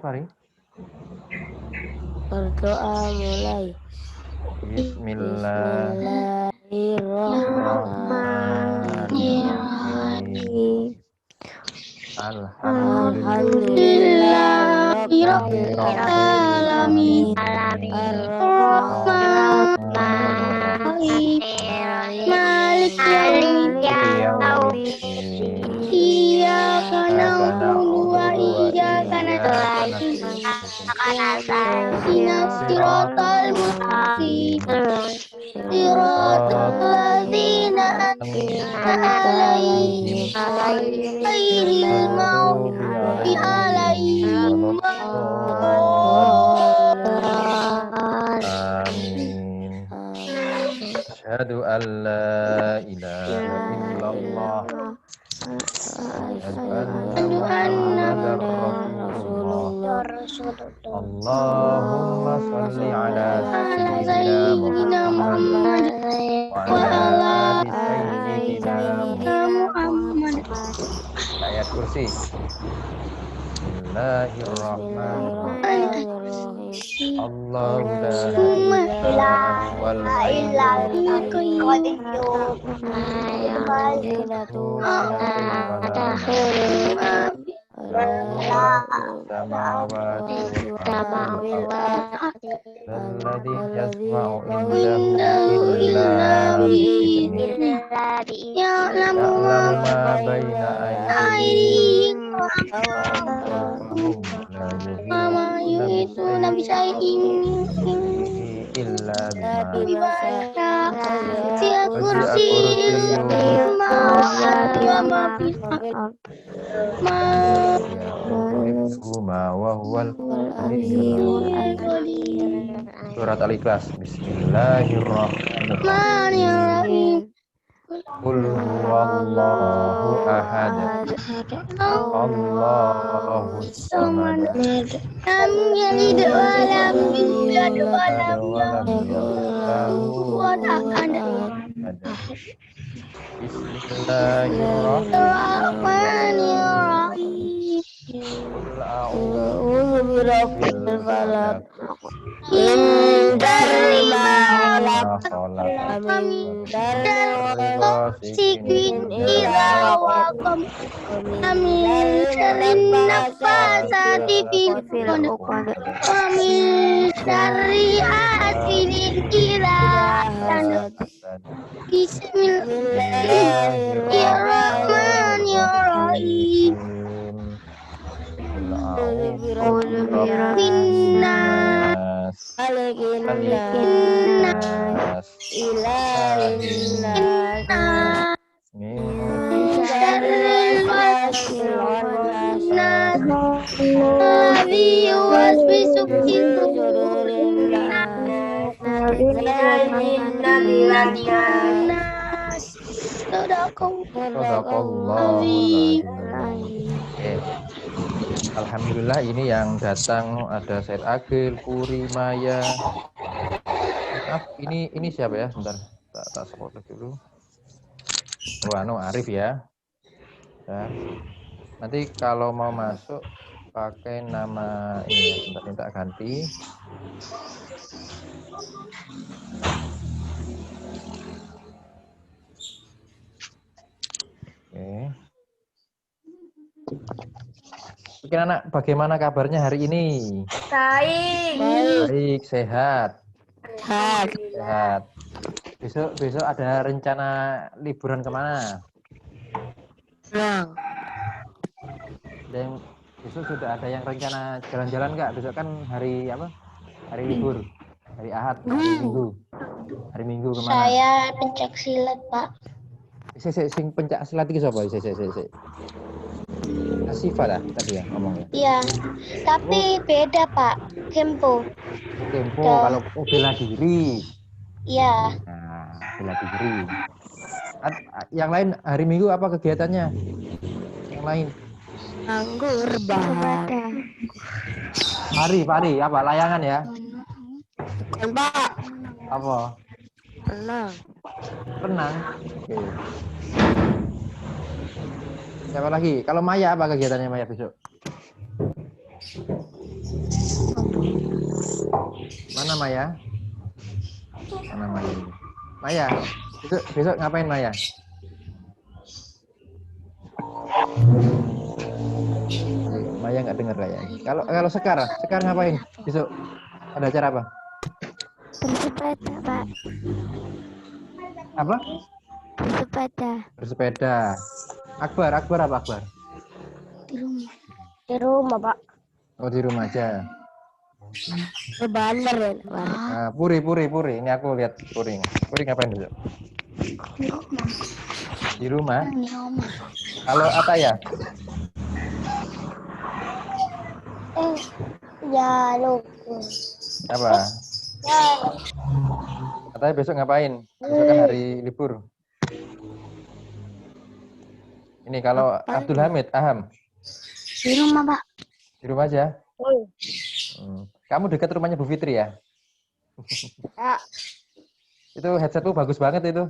Fari? Berdoa mulai. Bismillahirrahmanirrahim. Alhamdulillahirabbil alamin. Arrahmanirrahim. Maliki yaumiddin. Iyyaka na'budu wa iyyaka nasta'in. Ihdinas siratal mustaqim. Siratal ladzina an'amta 'alaihim ghairil maghdubi 'alaihim Amin. Asyhadu an la ilaha illallah. Asyhadu anna Muhammadar Rasulullah. Allahumma shalli ala sayyidina Muhammad wa ala ali sayyidina Muhammad. Ayat kursi. Bismillahirrahmanirrahim. Allahu la ilaha Surat Al-Ikhlas. Bismillahirrahmanirrahim. Qul huwallahu ahad. Allahus samad. lam yalid wa lam yulad wa lam yakul lahu kufuwan ahad. Bismillahirrahmanirrahim. A'udzu birabbil falaq. Min syarri ma khalaq. Min syarri ghasiqin idza waqab. Min syarri nafasati fil 'uqad. Wa min syarri hasidin idza hasad. Bismillahirrahmanirrahim. A'udzu birabbin nas. Malikin nas. Ilahin nas. Min syarril waswasil alladzi yuwaswisu fi sudurin nas. Sadaqallahu. Alhamdulillah, ini yang datang ada Said Agil, Puri, Maya. Ini siapa ya? Bentar, tak support dulu. Arif ya. Ya. Nanti kalau mau masuk pakai nama ini, bentar minta ganti. Oke. Oke anak, bagaimana kabarnya hari ini? Baik, sehat. Sehat. Besok ada rencana liburan kemana? Dan besok sudah ada yang rencana jalan-jalan nggak? Besok kan hari apa? Hari libur, hari Ahad, hari Minggu kemana? Saya pencak silat, Pak. Sing pencak silat iki sapa? Asifa lah tadi ya ngomongnya. Iya, tapi beda Pak. Kempo Kalau bela diri. Iya. Nah, bela diri. Yang lain hari Minggu apa kegiatannya? Yang lain? Anggur Bang. Pari apa layangan ya? Pak. Apa? Renang. Oke. Siapa lagi? Kalau Maya apa kegiatannya Maya besok? Mana Maya? Mana Maya ini? Maya, besok ngapain Maya? Maya nggak dengar kayaknya. Kalau Sekar ngapain? Besok ada acara apa? Bersepeda, Pak. Apa? Bersepeda. Bersepeda. Akbar apa Akbar? Di rumah. Di rumah, Pak. Oh di rumah aja. Bener ya, Pak. Puri. Ini aku lihat Puri. Puri ngapain besok? Di rumah. Di rumah. Di rumah. Kalau Ataya? Ya lupa. Apa? Ya Ataya besok ngapain? Besok kan hari libur. Ini kalau Abdul Hamid, Aham. di rumah Pak. Di rumah aja. Oh. Kamu dekat rumahnya Bu Fitri ya? Ya. Itu headsetku bagus banget itu.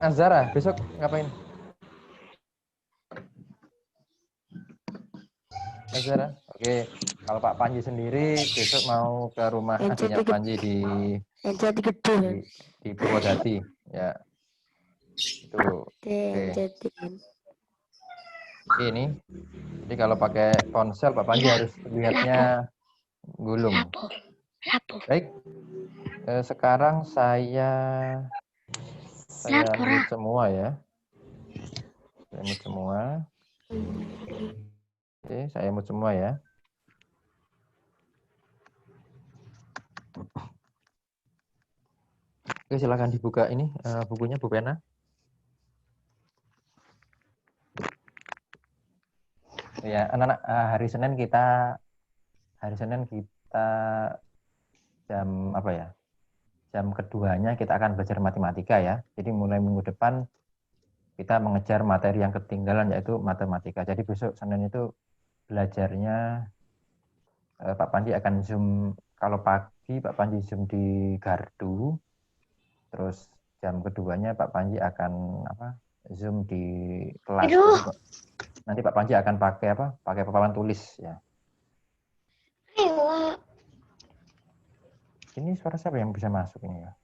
Azara, besok ngapain? Azara, oke. Kalau Pak Panji sendiri besok mau ke rumah adiknya Pak Panji di Purwodadi, ya. Itu. Oke. Ini. Jadi kalau pakai ponsel Pak Panji harus lihatnya gulung. Baik. Sekarang saya mute semua ya. Saya mute semua. Oke, saya mute semua ya. Oke, silakan dibuka ini bukunya Bu Pena. Ya, anak-anak, hari Senin kita jam apa ya? Jam keduanya kita akan belajar matematika ya. Jadi mulai minggu depan kita mengejar materi yang ketinggalan yaitu matematika. Jadi besok Senin itu belajarnya Pak Panji akan Zoom, kalau pagi Pak Panji Zoom di Gardu. Terus jam keduanya Pak Panji akan Zoom di kelas. Nanti Pak Panji akan pakai Pakai papan tulis ya. Ayo. Ini suara siapa yang bisa masuk ini ya?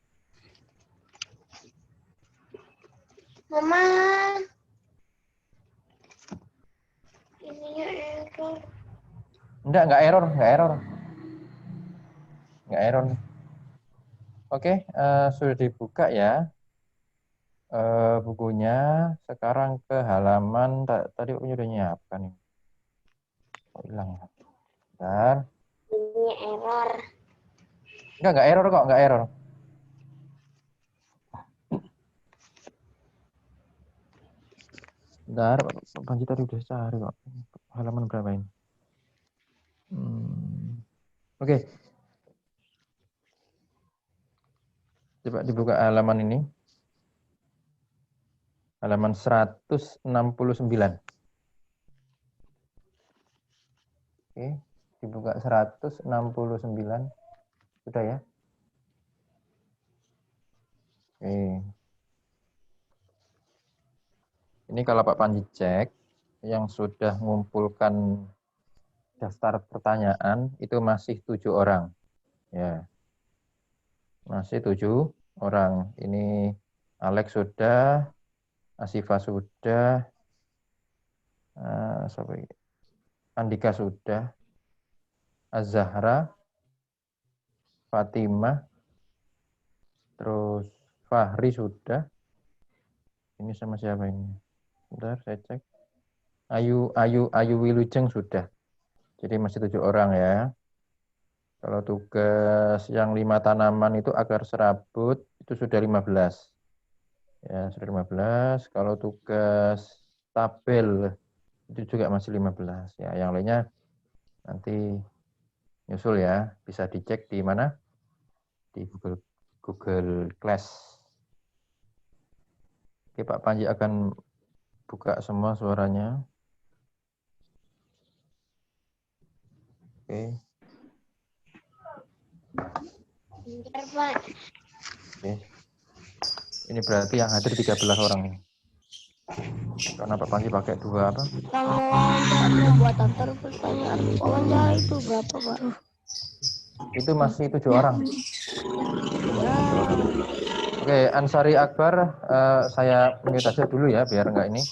Mama. Ininya error. Enggak error. Enggak error. Oke, sudah dibuka ya. Bukunya sekarang ke halaman tadi punya udah nyiapkan nih. Oh, hilang ya. Bentar. Ini error. Enggak error kok, enggak error. Bentar, Pak Panji tadi udah cari kok. Halaman berapa ini? Oke. Coba dibuka halaman ini. Halaman 169. Oke, dibuka 169. Sudah ya? Oke. Ini kalau Pak Panji cek, yang sudah mengumpulkan daftar pertanyaan itu masih 7 orang. Ya. Masih 7 orang. Ini Alex sudah, Asifa sudah, Andika sudah, Az-Zahra, Fatimah, terus Fahri sudah. Ini sama siapa ini? Bentar, saya cek. Ayu Wilujeng sudah. Jadi masih 7 orang ya. Kalau tugas yang 5 tanaman itu akar serabut itu sudah 15. Ya, sudah 15. Kalau tugas tabel itu juga masih 15. Ya, yang lainnya nanti nyusul ya. Bisa dicek di mana? Di Google Class. Oke, Pak Panji akan buka semua suaranya. Oke. Bentar, Pak. Oke. Ini berarti yang hadir 13 orang. Karena Pak Panji pakai 2 apa? Yang membuat daftar pertanyaan wawancara itu berapa, Pak? Itu masih 7 orang. Masih 7 orang. Oke, Ansari Akbar, saya mute aja dulu ya, biar nggak ini.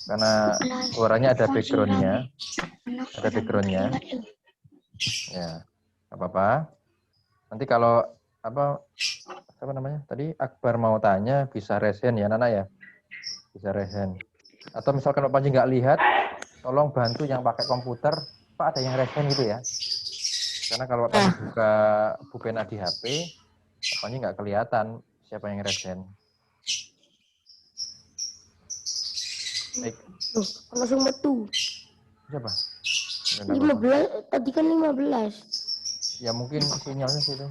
Karena suaranya ada background-nya. Ada background-nya. Ya, nggak apa-apa. Nanti kalau apa namanya? Tadi Akbar mau tanya, bisa raise hand ya, Nana ya? Bisa raise hand. Atau misalkan Pak Panji nggak lihat, tolong bantu yang pakai komputer, Pak ada yang raise hand gitu ya. Karena kalau Pak Panji buka Bupena di HP, Pak Panji nggak kelihatan siapa yang raise hand. Baik. Langsung metu. Siapa? 15, tadi kan 15. Ya mungkin sinyalnya situ.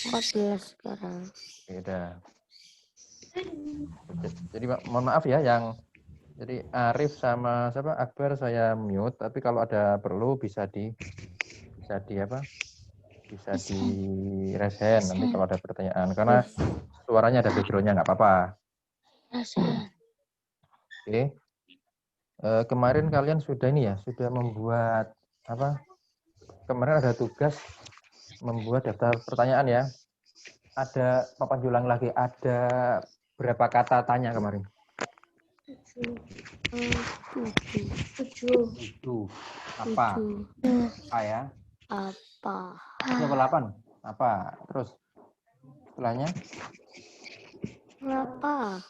14 sekarang. Beda. Jadi mohon maaf ya yang jadi Arif sama siapa Akbar saya mute, tapi kalau ada perlu bisa di raise hand nanti kalau ada pertanyaan karena suaranya ada backgroundnya nggak apa-apa. Oke. Kemarin kalian sudah ini ya, sudah membuat apa? Kemarin ada tugas membuat daftar pertanyaan ya. Ada Pak Panji ulang lagi, ada berapa kata tanya kemarin? 7. Apa? Apa ya? Apa? 8. Apa? Terus setelahnya? Apa?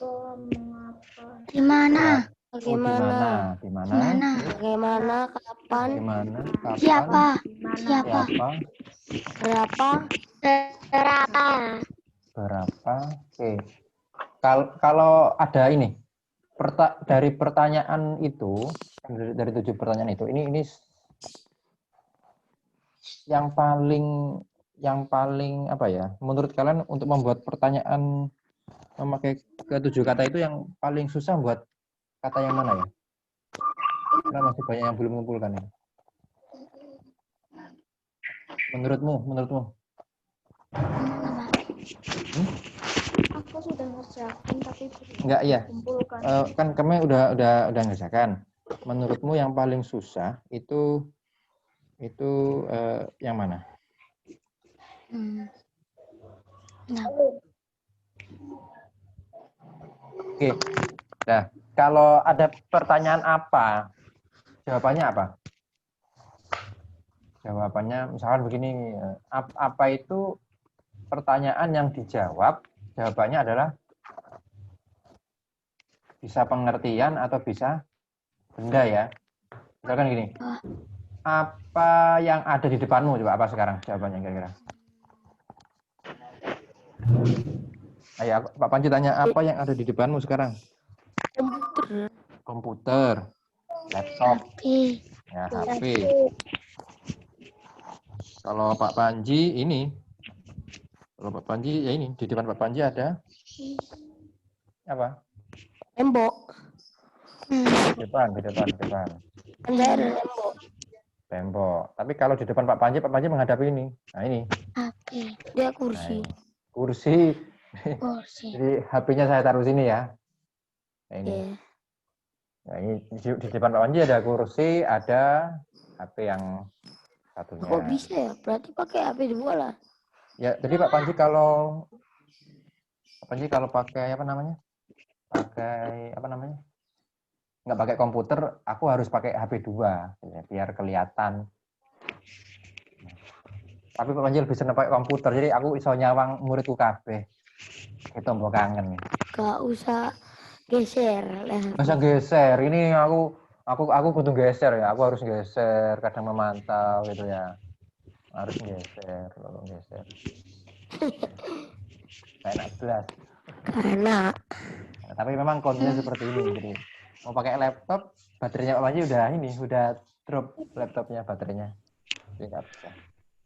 Di mana? Bagaimana? Di mana? Bagaimana? Kapan? Bagaimana? Kapan? Siapa? Berapa? Berapa? Oke. Kalau ada ini dari pertanyaan itu dari 7 pertanyaan itu ini yang paling apa ya? Menurut kalian untuk membuat pertanyaan memakai ke-7 kata itu yang paling susah buat kata yang mana ya? Karena masih banyak yang belum mengumpulkan ya. Menurutmu? Aku sudah ngerjakan tapi Enggak ya. Kan kami udah ngerjakan. Menurutmu yang paling susah itu yang mana? Oke. Nah, kalau ada pertanyaan apa? Jawabannya apa? Jawabannya misalkan begini, apa itu pertanyaan yang dijawab? Jawabannya adalah bisa pengertian atau bisa benda ya. Misalkan gini. Apa yang ada di depanmu? Coba apa sekarang jawabannya kira-kira? Ayo, Pak Panji tanya, apa yang ada di depanmu sekarang? Komputer. Laptop. Ya, HP. Kalau Pak Panji ini, ya ini, di depan Pak Panji ada apa? Tembok. Di depan. Tembok. Tapi kalau di depan Pak Panji menghadap ini. Nah, ini. Dia kursi. Nah, kursi. Jadi HP-nya saya taruh sini ya. Nah, ini. Nah, ini di depan Pak Panji ada kursi, ada HP yang satunya. Kok bisa ya? Berarti pakai HP dua lah. Ya, jadi Pak Panji kalau pakai apa namanya? Nggak pakai komputer, aku harus pakai HP 2 ya, biar kelihatan. Tapi Pak Panji lebih senang pakai komputer, jadi aku iso nyawang muridku kabeh. Itu mbok kangen. Gak usah geser. Gak usah geser. Ini aku kudu geser ya. Aku harus geser, kadang memantau gitu ya. Harus geser, tolong geser. Enak belas. Karena. Tapi memang kondisinya seperti ini. Jadi mau pakai laptop, baterainya Pak Panji udah drop laptopnya baterainya. Jadi nggak bisa.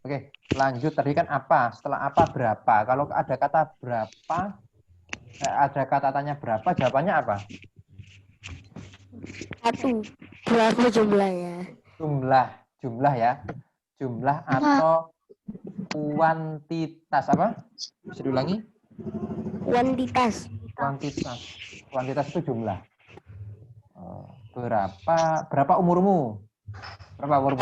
Oke, lanjut. Tadi kan apa? Setelah apa berapa? Kalau ada kata berapa, ada kata tanya berapa, jawabannya apa? 1. Berapa jumlahnya? Jumlah ya. Jumlah atau kuantitas apa? Bisa diulangi? Kuantitas. Kuantitas itu jumlah. Berapa umurmu? Berapa umurmu?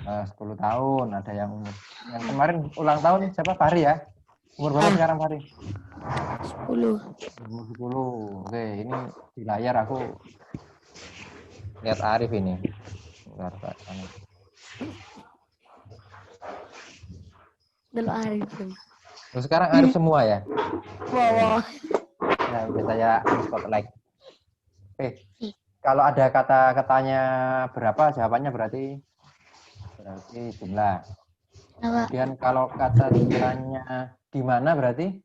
Ah, 10 tahun. Ada yang umur. Yang kemarin ulang tahun siapa? Fahri ya? Umur berapa sekarang Fahri? 10. Umur 10. Oke, ini di layar aku lihat Arif ini. Bentar, Pak. Dulu Arif. Terus sekarang Arif semua ya? Wow. Ya, udah saya spotlight. Kalau ada kata-katanya berapa, jawabannya berarti jumlah. Apa? Kemudian kalau kata-katanya di mana berarti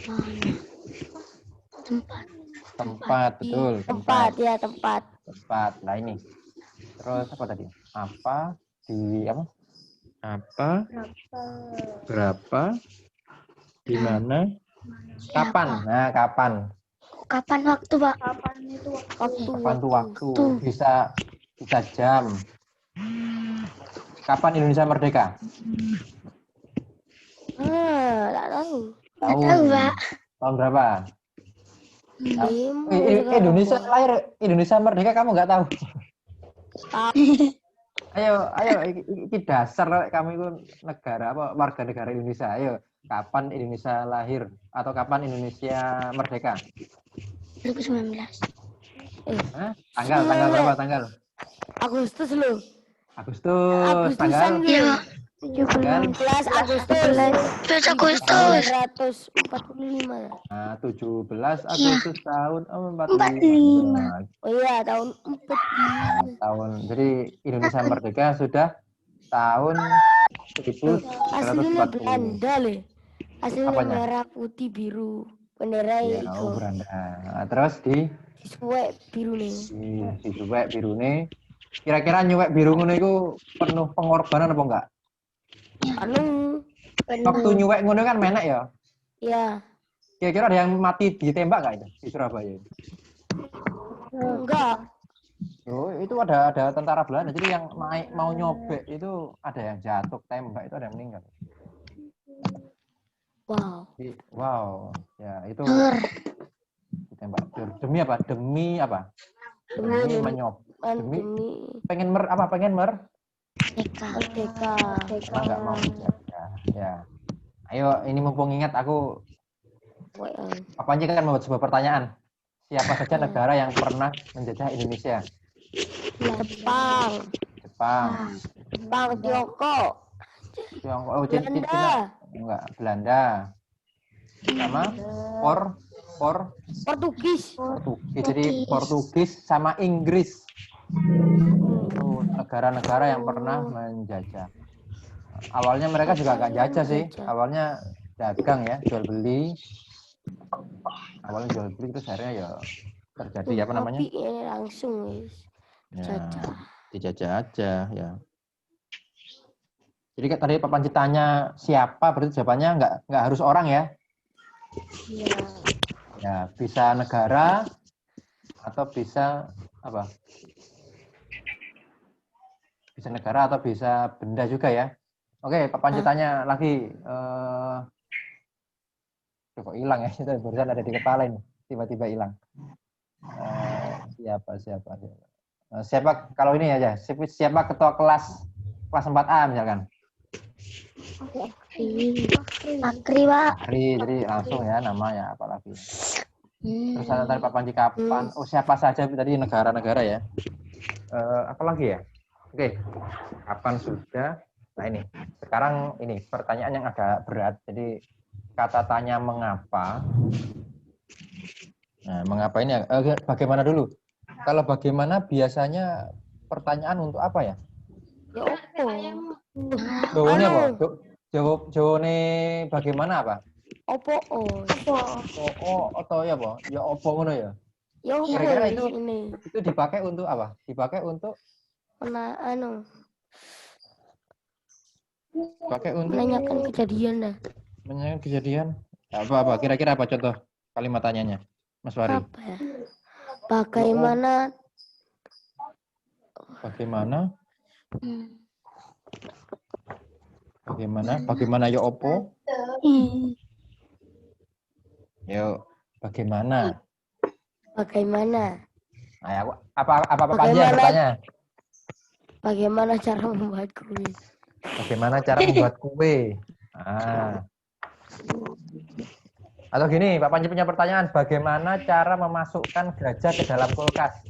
Mana? Tempat. tempat, betul. Tempat ya, tempat. Tempat. Nah ini. Terus apa tadi? Apa di apa? Apa? Berapa? Di mana? Kapan? Nah, kapan? Kapan waktu, Pak? Waktu. Kapan tuh waktu? Bisa jam. Kapan Indonesia merdeka? Tak tahu. Nggak tahu, Pak. Tahun berapa? Demo sekarang, Indonesia Pak. lahir, Indonesia merdeka kamu nggak tahu? Tahu. Ayo, ini dasar kami itu negara apa warga negara Indonesia. Ayo, kapan Indonesia lahir atau kapan Indonesia merdeka? 2019. Hah? Tanggal berapa tanggal? Agustus loh. Agustus, tanggal Iya, 17 Agustus 17 Agustus. 1945. nah, 17 Agustus tahun 45. 45. Oh iya, tahun 45. Nah, tahun jadi Indonesia merdeka sudah tahun Aslinya 1940. Belanda loh. Aslinya Apanya? merah putih biru. Bendera Ya, itu. Belanda. Nah, terus di Suwe biru nih. suwek biru nih. Kira-kira nyuwek biru ngono iku penuh pengorbanan apa enggak? Anu. Waktu nyuwek ngono kan menek ya. Ya. Kira-kira ada yang mati ditembak nggak itu di Surabaya? Enggak. Oh, itu ada tentara Belanda. Jadi yang naik mau nyobek itu ada yang jatuh tembak, itu ada yang meninggal. Wow. Wow, ya itu Dur. ditembak. Demi apa? Demi apa? Demi menyobek. Demi pengen pengen Merdeka. Merdeka. nggak mau menjaga. Ya. Ayo, ini mumpung ingat aku Papanya kan membuat sebuah pertanyaan. Siapa saja negara yang pernah menjajah Indonesia? Jepang. Tiongkok. Oh, Cina. Enggak, Belanda. Sama Portugis. Jadi Portugis sama Inggris. Itu negara-negara yang pernah menjajah. Awalnya mereka juga nggak jajah sih. Awalnya dagang ya, jual beli. Awalnya jual beli terus akhirnya ya terjadi apa namanya? Langsung ya, dijajah aja ya. Jadi tadi Pak Panji tanya siapa, berarti jawabannya nggak harus orang ya? Iya. Ya, bisa negara atau bisa apa? Bisa negara atau bisa benda juga ya. Oke, Pak Panji tanya lagi. Kok hilang ya? Itu barusan ada di kepala ini, tiba-tiba hilang. Siapa kalau ini aja? Siapa ketua kelas 4A misalkan? Akri, Pak. Akri, jadi langsung ya namanya apalagi. Terus ada tadi Pak Panji kapan? Oh, siapa saja tadi negara-negara ya. Apalagi ya? Oke. Kapan sudah? Nah ini. Sekarang ini pertanyaan yang agak berat. Jadi kata tanya mengapa. Nah, mengapa ini bagaimana dulu? Kalau bagaimana biasanya pertanyaan untuk apa ya? Ya opo. Jawabannya apa? Jawabannya bagaimana apa? Opo. Atau ya apa? Ya opo ngono ya? Ya opo. Kira-kira itu dipakai untuk apa? Dipakai untuk dipakai untuk menanyakan kejadian lah. Menanyakan kejadian? Apa? Kira-kira apa contoh kalimat tanyanya, Mas Fahri? Apa ya? Bagaimana? Bagaimana ya opo? Yo, bagaimana? Bagaimana? Nah, ya, apa Panji yang bertanya? Bagaimana cara membuat kue? Bagaimana cara membuat kue? Ah. Atau gini, Pak Panji punya pertanyaan, bagaimana cara memasukkan gajah ke dalam kulkas?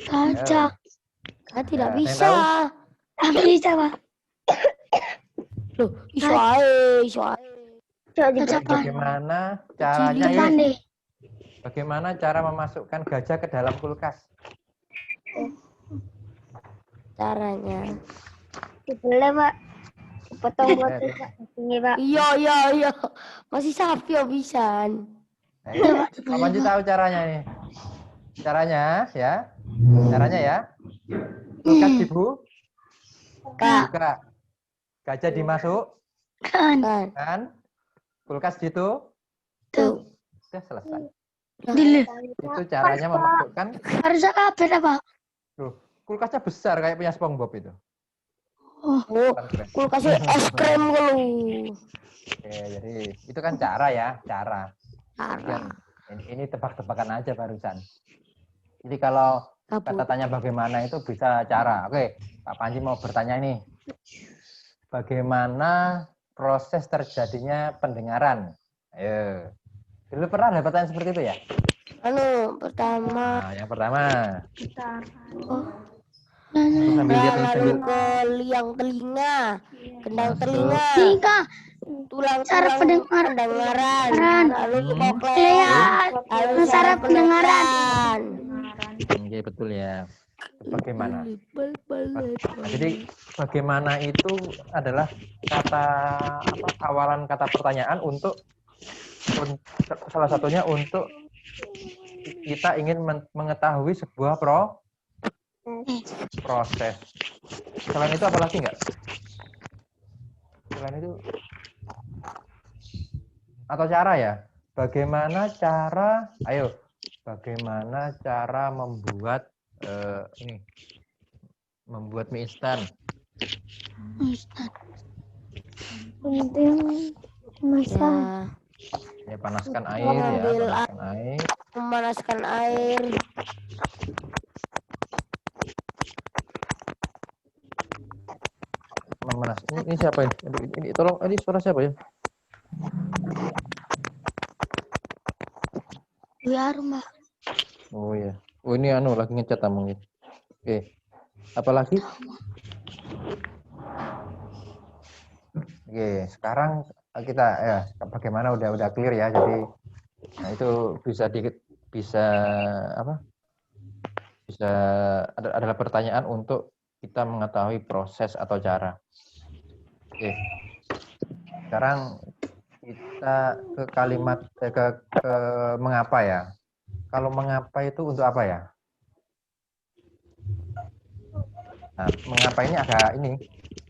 Gajah. Tidak Ya, ada yang bisa. tahu? Nggak bisa, Pak. Loh, iso ae. Gajah apa? Bagaimana caranya? Cili. Yus, Deh. bagaimana cara memasukkan gajah ke dalam kulkas? Caranya. Boleh, Pak. Potong buat Eh, Pak. Ini, Pak. Iya. Masih sapi ya pisan. Pak Panji tahu caranya nih. Caranya ya. Caranya ya. Kulkas dibuka. Gajah dimasuk. Kan. Kan? Kulkas gitu. Tuh. Sudah selesai. Dile. Itu caranya memasukkan. Harusnya kabel apa? Loh, kulkasnya besar kayak punya SpongeBob itu. Oh, Keren. kulkasnya es krim kalau. Oke, jadi itu kan cara ya, cara. Cara. Ini tebak-tebakan aja barusan. Jadi kalau kata tanya bagaimana itu bisa cara. Oke, Pak Panji mau bertanya ini. Bagaimana proses terjadinya pendengaran? Ayo. Dulu pernah ada pertanyaan seperti itu ya? Pertama. Nah, yang pertama. Sambil lihat lalu ke liang telinga, kendang telinga, tulang-tulang pendengaran, lalu ke koklear, lalu saraf pendengaran. Oke, betul ya. Bagaimana? Nah, jadi bagaimana itu adalah kata awalan kata pertanyaan untuk salah satunya untuk kita ingin mengetahui sebuah proses. Selain itu apa lagi nggak? Selain itu atau cara ya? Bagaimana cara membuat membuat mie instan? Penting masak. Ya, panaskan air. Memanaskan air. Ini siapa ya? Ini tolong, ini suara siapa ya? Ya, rumah. Oh ya. Oh ini lagi ngecat mungkin. Oke. Apa lagi? Oke, sekarang kita ya bagaimana udah clear ya. Jadi nah itu bisa adalah pertanyaan untuk kita mengetahui proses atau cara. Oke. Sekarang kita ke kalimat ke mengapa ya. Kalau mengapa itu untuk apa ya? Nah, mengapa ini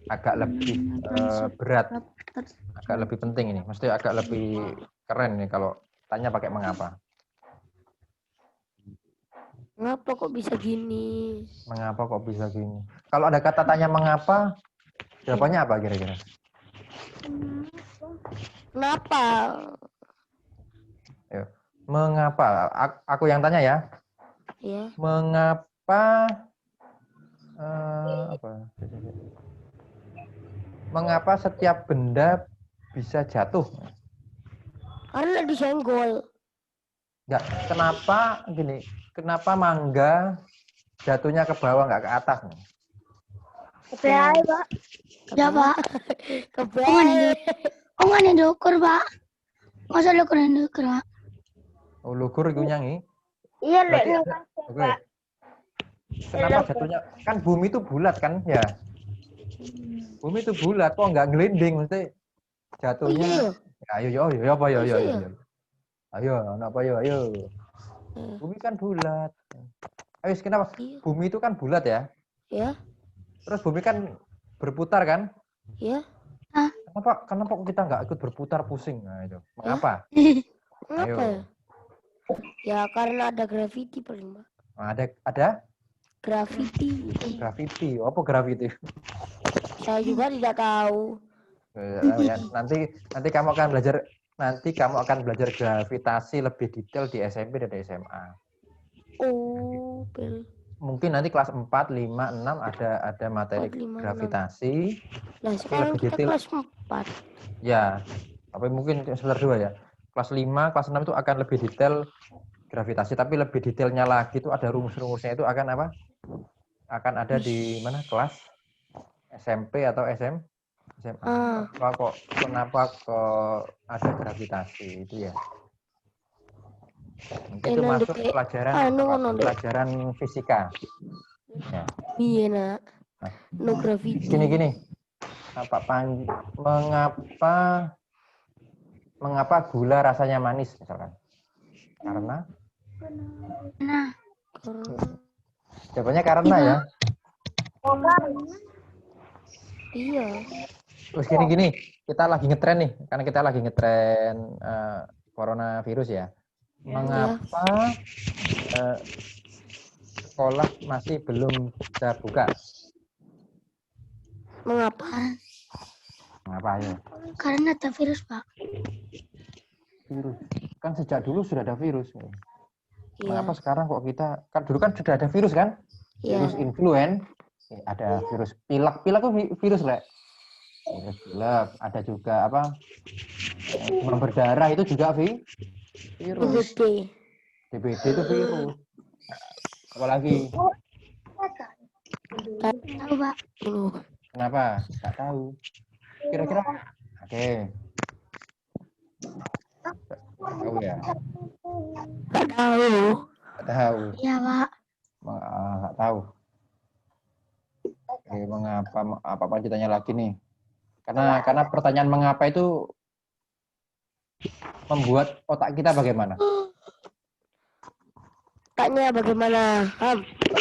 agak lebih berat, agak lebih penting ini. Mesti agak lebih keren nih kalau tanya pakai mengapa. Mengapa kok bisa gini? Mengapa kok bisa gini? Kalau ada kata tanya mengapa, jawabannya apa kira-kira? Kenapa? Ayo. Mengapa? Aku yang tanya ya. Ya. Mengapa Mengapa setiap benda bisa jatuh? Karena disenggol. Enggak, kenapa mangga jatuhnya ke bawah nggak ke atas? Kebeai, Pak. Ya, Pak. Kebeai. Oh, mana dukur, Pak? Masa dukur, Pak? Oh, lugur itu nyanyi. Iya, Oke. Kenapa jatuhnya? Kan bumi itu bulat kan ya? Bumi itu bulat, kok nggak ngelinding? Mesti jatuhnya. Ayo, apa ya? Ayo, apa ayo. Bumi kan bulat. Ayo, kenapa? Bumi itu kan bulat ya? Ya. Terus bumi kan berputar kan? Ya. Kenapa kita nggak ikut berputar pusing? Nah itu, mengapa? Kenapa ya? Ya karena ada gravity paling, Pak. Ada? Gravity. Apa gravity? Saya juga tidak tahu. Ya, nanti kamu akan belajar gravitasi lebih detail di SMP dan di SMA. Oh, Bel. Mungkin nanti kelas 4, 5, 6 ada materi 4, 5, 6. gravitasi. Nah, Tapi sekarang lebih kita detail. kelas 4. Ya, tapi mungkin semester 2 ya. Kelas 5, kelas 6 itu akan lebih detail gravitasi, tapi lebih detailnya lagi itu ada rumus-rumusnya itu akan apa? Akan ada di mana? Kelas SMP atau SMA. Kenapa kok ada gravitasi itu ya? Itu masuk pelajaran pelajaran fisika. Ya. Iya, nak. Nah, No gravity. gini. Mengapa gula rasanya manis misalkan? Karena jawabannya karena ya. Iya. Terus gini, kita lagi ngetren nih, karena kita lagi ngetren coronavirus ya. Mengapa sekolah masih belum bisa buka? Mengapa? Mengapa ya? Karena ada virus, Pak. Virus. Kan sejak dulu sudah ada virus. Iya. Mengapa sekarang kok kita, kan dulu kan sudah ada virus kan? Iya. Virus influenza, ada virus pilek. Pilek itu virus, Rek. Virus pilek, ada juga apa? Demam berdarah itu juga virus. DBD itu virus. Apalagi? Tahu, Pak. Kenapa? Nggak tahu. Kira-kira? Oke. Tahu ya? Nggak tahu. Nggak tahu. Iya, Pak. Nggak tahu. Oke, mengapa? Apa ditanya lagi nih? Karena pertanyaan mengapa itu membuat otak kita bagaimana? Otaknya bagaimana?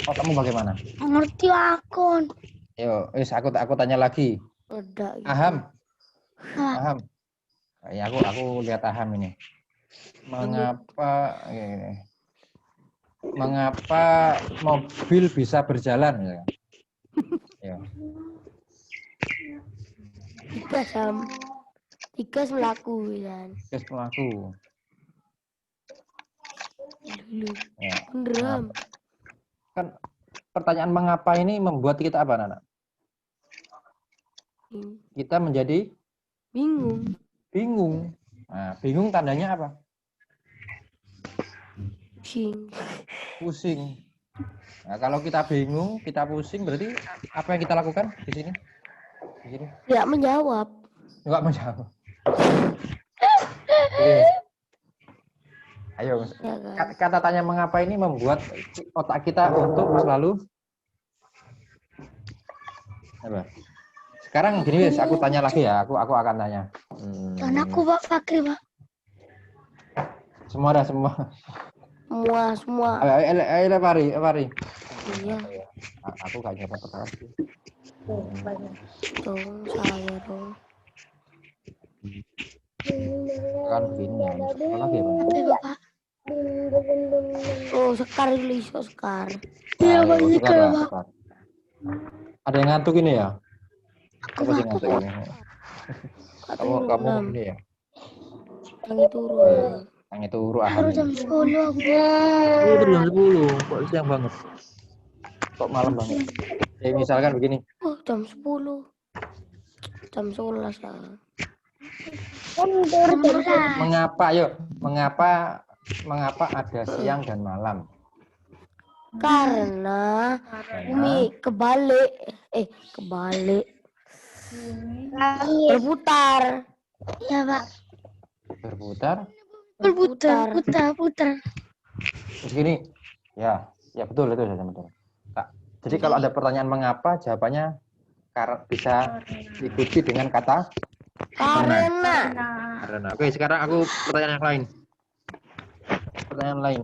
Otakmu bagaimana? Ngerti akun. Yo, aku tanya lagi. Udah. Gitu. Aham. Ya aku lihat Aham ini. Mengapa mobil bisa berjalan? Ya. Tiga melaku kan. Tiga melaku. Ya. Beneran. Kan pertanyaan mengapa ini membuat kita apa, Nana? Kita menjadi bingung. Nah, bingung tandanya apa? Pusing. Nah, kalau kita bingung, kita pusing, berarti apa yang kita lakukan di sini? Tidak menjawab. Enggak menjawab. Oke. Ayo, kata tanya mengapa ini membuat otak kita untuk selalu apa? Sekarang gini guys, aku tanya lagi ya, aku akan tanya. Dan aku Pak Fakri, Pak. Semua. Ayo, Fari. Iya. Aku gak nyoba pertama sih. Dong, saya dong. Kan begini ya. Apa lagi ya, Bang? Bapak. Oh, Sekar dulu, Sekar. Iya, Pak. Sekar. Ada yang ngantuk ini ya? Aku sih ngantuk ini. Kamu ini ya? Yang itu urut Aham. Jam 10 aku. Jam 10. Kok siang banget? Kok malam banget? Ya misalkan begini. Oh, jam 10. Jam 11 ya. Mengapa ada siang dan malam? Karena bumi kebalik. Berputar. Iya, Pak. Berputar. Terus gini. Ya betul itu saja betul. Jadi kalau ada pertanyaan mengapa, jawabannya bisa diikuti dengan kata karena. Oke, sekarang aku pertanyaan lain.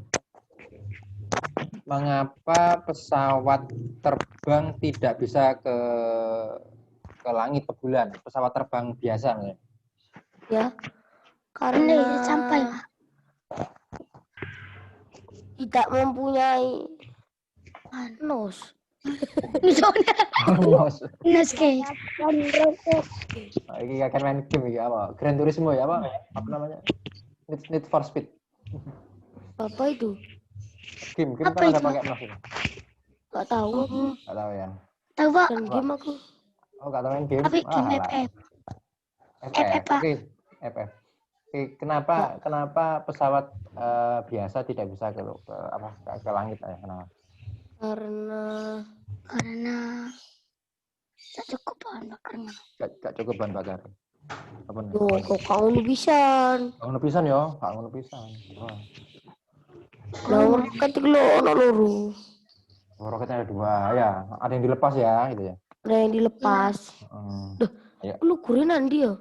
Mengapa pesawat terbang tidak bisa ke langit, ke bulan? Pesawat terbang biasa nih. Ya. Karena sampai, Pak. Tidak mempunyai nos. Nos ke. Ini akan main game ya apa? Gran Turismo ya apa? Apa namanya? Need for Speed. Apa itu? Kim Apa kan ada itu? pakai plus itu. Gak tahu aku. Nggak tahu ya. Tahu Pak? Kan game aku. Oh, nggak tahu main game. Tapi Wah, game alah. FF. FF. Pak. Oke, FF. Oke, kenapa pesawat biasa tidak bisa ke langit ya? Kenapa? Karena Tak cukup bahan bakarnya. Gak cukup bahan bakar. Apa nih? yo kok kau bisa. Ngono pisan yo, Pak ngono pisan. Wah. Lah roket iki lho ono loro. Roketnya ada 2 ya. Ada yang dilepas ya gitu ya. Ada yang dilepas. Duh, Ya. lu gurin nanti ya?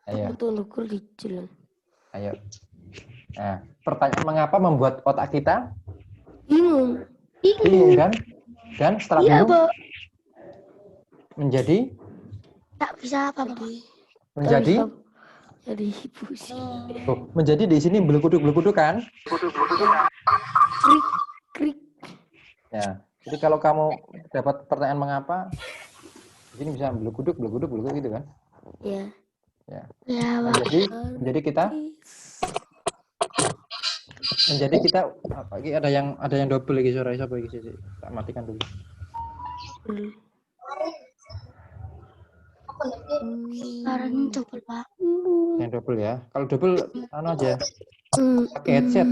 Ayo. Betul ukur kecil. Ayo. Nah, pertanyaan mengapa membuat otak kita Bingung. bingung kan? Dan setelah Iya, bingung Bu. menjadi Tak bisa apa-apa. menjadi Jadi pusing. tuh, menjadi di sini belukuduk kan? Krik krik. Ya. Jadi kalau kamu dapat pertanyaan mengapa di sini bisa belukuduk gitu kan? Ya. Ya. Ya, Pak. Menjadi kita apa lagi ada yang double lagi suara siapa lagi sih? Tak matikan dulu. Sekarang double, Pak. Yang double ya. Kalau double aja. Pakai headset.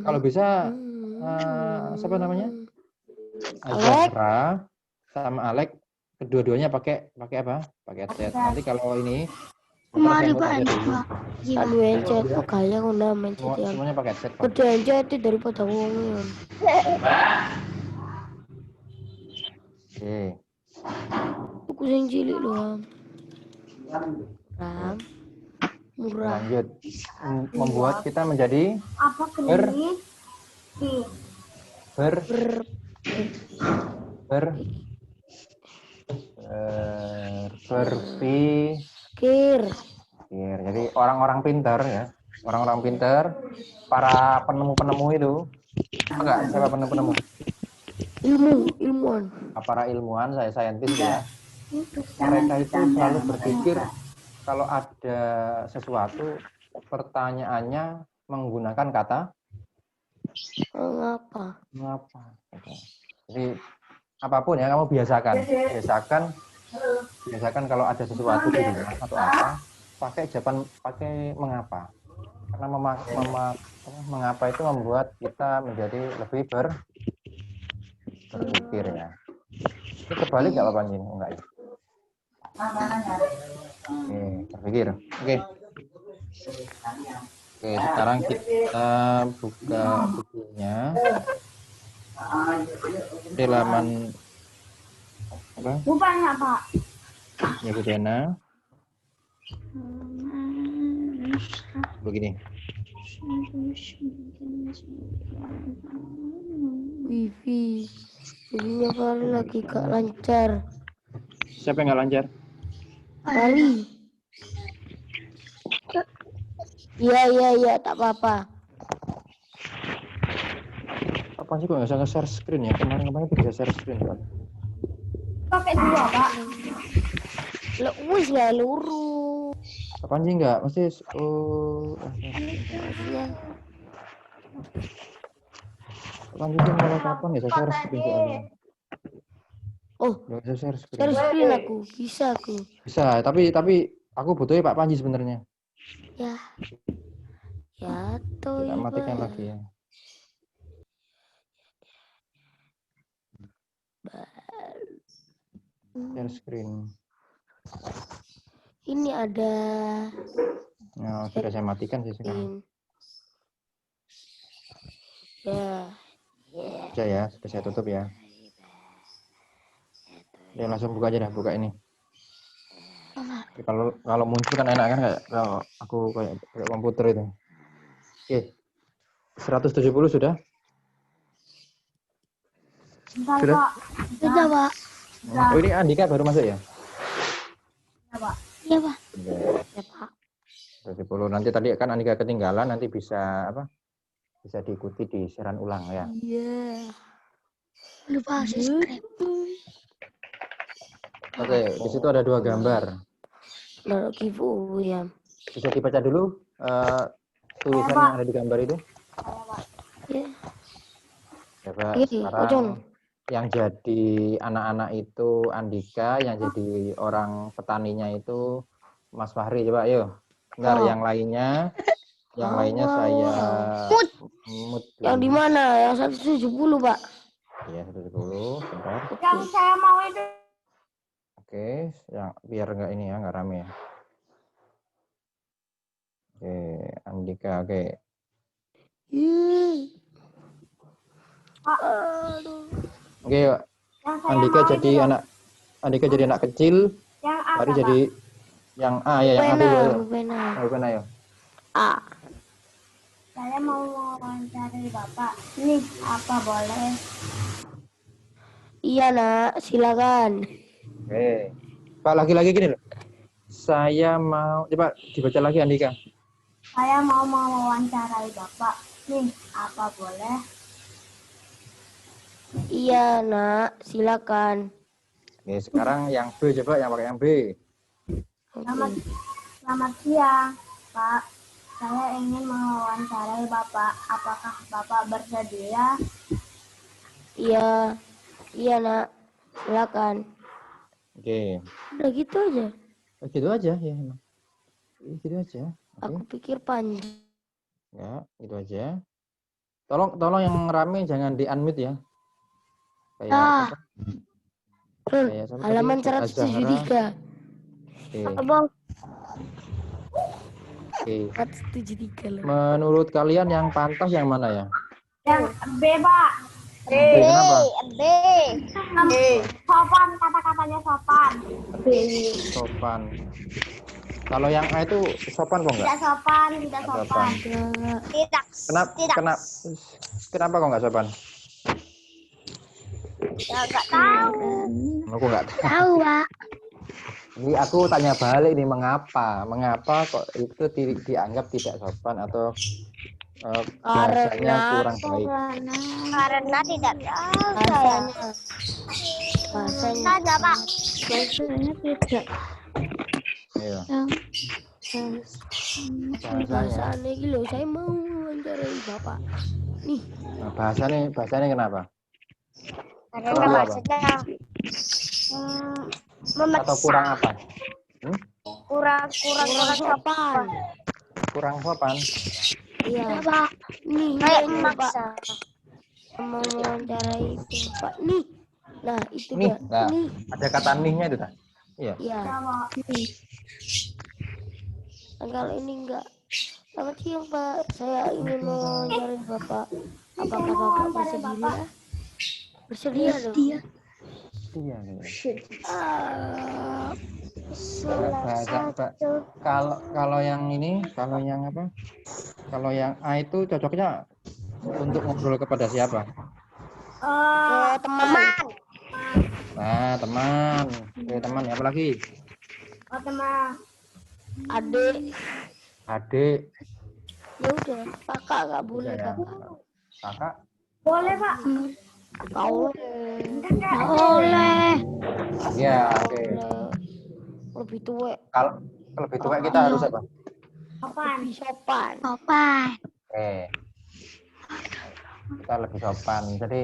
Kalau bisa siapa namanya? Azahra sama Alek kedua-duanya pakai apa? Pakai headset. Nanti kalau ini Mari Pak. Anu headset kaya udah main headset. Semuanya pakai headset. Gede aja itu daripada wongnya. Oke. Aku sing cilik loh. Ram. Murah. Lanjut. Membuat kita menjadi Kir. Jadi orang-orang pintar ya. Orang-orang pintar, para penemu-penemu itu. Enggak, siapa penemu-penemu? Ilmuwan. Para ilmuwan, saya saintis ya. Mereka itu selalu berpikir kalau ada sesuatu pertanyaannya menggunakan kata mengapa. Jadi apapun ya kamu biasakan kalau ada sesuatu di rumah atau apa pakai mengapa, karena mengapa itu membuat kita menjadi lebih berpikir ya. Ini kebalik nggak apa-apa ini? Enggak ya? Oke, berpikir. Oke, sekarang kita buka bukunya. Di halaman apa? Bukannya, Pak. Ya, Bu Diana. Begini. Wifi. Wifi-nya kali lagi gak lancar. Siapa yang nggak lancar? Kali. Iya, tak apa-apa. Apa sih kok nggak bisa nge-share screen ya? Kemarin itu bisa share screen kan? Pakai 2, Pak. Lo wis lah luru. Apaan sih nggak? Mesti apaan sih kalau kapan bisa share screen soalnya? Oh, nggak bisa share screen. share screen aku. Bisa aku. Bisa, tapi aku butuhnya Pak Panji sebenarnya. Ya. Ya, toh. Kita matikan lagi ya. Share screen. Ini ada. Nah, sudah saya matikan sih sekarang. Ya. Sudah ya, sudah saya tutup ya. Ya langsung buka aja dah, buka ini. Kalau muncul kan enak kan kayak kalau aku kayak komputer itu. Oke. 170 sudah? Sudah? Sudah, Pak. Oh, ini Andika baru masuk ya? Iya, Pak. Ya, Pak. 170. Nanti tadi kan Andika ketinggalan, nanti bisa apa? Bisa diikuti di siaran ulang ya. Iya. Lupa subscribe. Oke, di situ ada 2 gambar. Naruh giveaway ya. Bisa dibaca dulu tulisan yang ada di gambar itu. Ya. Coba Iya, sekarang Ojong. yang jadi anak-anak itu Andika, yang jadi orang petaninya itu Mas Fahri. Coba ayo. Bentar, Oh. yang lainnya saya mut Yang di dulu. mana? Yang 170, Pak. Ya, 110. Bentar. Yang saya mau itu. Oke, yang biar nggak ini ya, nggak rame ya. Oke, Andika, oke. Aduh. Oke, Andika jadi anak kecil. Fahri jadi yang A ya, yang A dulu ayo. Bukan ayo. A. Saya mau wawancari Bapak. Nih, apa boleh? Iya, Nak. Silakan. Oke. Pak, lagi-lagi gini loh. Saya mau, coba dibaca lagi Andika. Saya mau mewawancarai Bapak. Nih, apa boleh? Iya, Nak. Silakan. Oke, sekarang yang B, coba yang pakai yang B. Selamat siang, Pak. Saya ingin mewawancarai Bapak. Apakah Bapak bersedia? Iya. Iya, Nak. Silakan. Oke. Udah gitu aja. Gitu aja ya emang. Gitu aja. Oke. Aku pikir panjang. Ya, gitu aja. Tolong yang rame jangan di-unmute ya. Kayak apa? Kayak siapa tadi? Halaman Azahra. 173. Oke. Abang. Oke. 173 lah. Menurut kalian yang pantas yang mana ya? Yang B, Pak. B. Kenapa? B. Sopan, kata-katanya sopan. Sopan. Kalau yang A itu sopan kok enggak? Tidak sopan, tidak sopan. Kenapa kok enggak sopan? Ya, nggak tahu. Aku enggak tahu. Tahu, Pak. Ini aku tanya balik nih, mengapa kok itu dianggap tidak sopan atau bahasanya kurang baik? Karena tidak tahu Bahasanya. Saja, Pak. Bahasanya tidak. Iya. Bahasanya. Bahasanya gitu. Saya mau wawancarai Bapak. Nih. Nah, bahasanya kenapa? Karena bahasanya Atau kurang apa? kurang sopan. Kurang sopan. Iya. Pak. Nih, Kayak ini, memaksa. Pak. Mau wawancarai Bapak. Nih. Nah, itu Nih, dia. nah, Nih. ada kata nih-nya itu, tak? Iya. Iya. Nih. Nah, kalau ini enggak. Selamat siang, Pak. Saya ingin mewawancarai Bapak. Apakah Bapak bersedia? Bersedia dong. Iya. Kalau yang ini, kalau yang apa? Kalau yang A itu cocoknya untuk ngobrol kepada siapa? Teman. Nah, teman. Oke, teman. Apa lagi? Teman. Adik. Ya udah, kakak nggak boleh, Ya. kakak. Kakak. Boleh, Pak. Boleh. Iya, oke. Lebih tua. Kalau lebih tua kita harus apa? Lebih sopan. Oke. Kita lebih sopan. Jadi